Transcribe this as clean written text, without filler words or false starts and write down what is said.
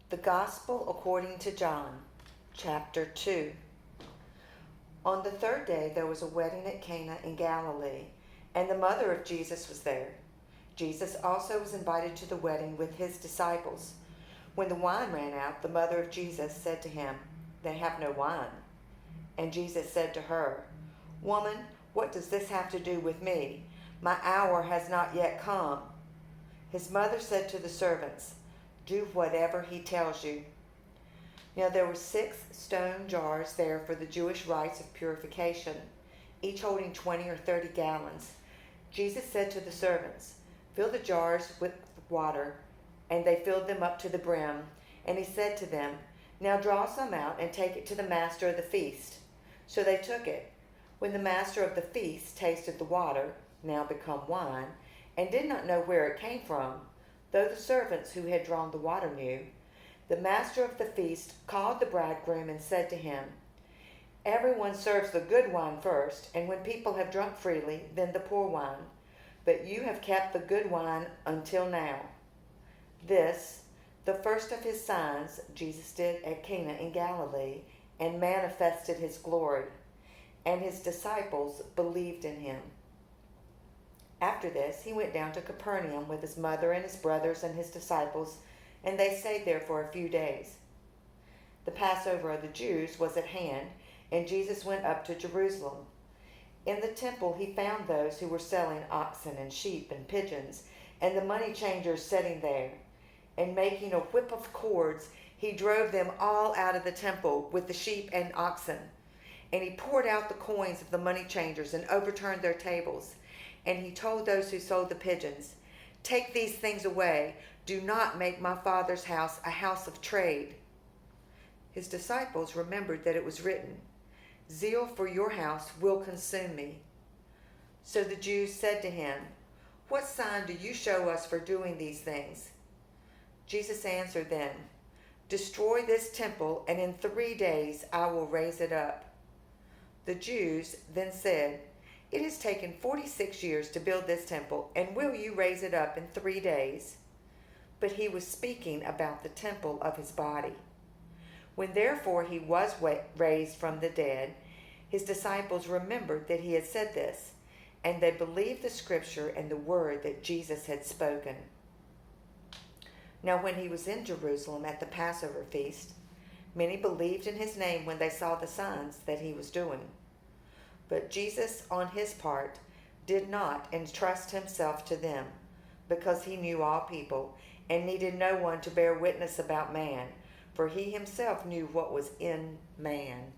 The Gospel according to John, chapter 2. On the third day there was a wedding at Cana in Galilee, and the mother of Jesus was there. Jesus also was invited to the wedding with his disciples. When the wine ran out, the mother of Jesus said to him, "They have no wine." And Jesus said to her, "Woman, what does this have to do with me? My hour has not yet come." His mother said to the servants, "Do whatever he tells you." Now there were 6 stone jars there for the Jewish rites of purification, each holding 20 or 30 gallons. Jesus said to the servants, "Fill the jars with water," and they filled them up to the brim. And he said to them, "Now draw some out and take it to the master of the feast." So they took it. When the master of the feast tasted the water, now become wine, and did not know where it came from, though the servants who had drawn the water knew, the master of the feast called the bridegroom and said to him, "Everyone serves the good wine first, and when people have drunk freely, then the poor wine. But you have kept the good wine until now." This, the first of his signs, Jesus did at Cana in Galilee, and manifested his glory, and his disciples believed in him. After this, he went down to Capernaum with his mother and his brothers and his disciples, and they stayed there for a few days. The Passover of the Jews was at hand, and Jesus went up to Jerusalem. In the temple he found those who were selling oxen and sheep and pigeons, and the money changers sitting there. And making a whip of cords, he drove them all out of the temple with the sheep and oxen. And he poured out the coins of the money changers and overturned their tables. And he told those who sold the pigeons, "Take these things away. Do not make my Father's house a house of trade." His disciples remembered that it was written, "Zeal for your house will consume me." So the Jews said to him, "What sign do you show us for doing these things?" Jesus answered them, "Destroy this temple, and in 3 days I will raise it up." The Jews then said, "It has taken 46 years to build this temple, and will you raise it up in 3 days?" But he was speaking about the temple of his body. When therefore he was raised from the dead, his disciples remembered that he had said this, and they believed the scripture and the word that Jesus had spoken. Now when he was in Jerusalem at the Passover feast, many believed in his name when they saw the signs that he was doing. But Jesus, on his part, did not entrust himself to them, because he knew all people, and needed no one to bear witness about man, for he himself knew what was in man.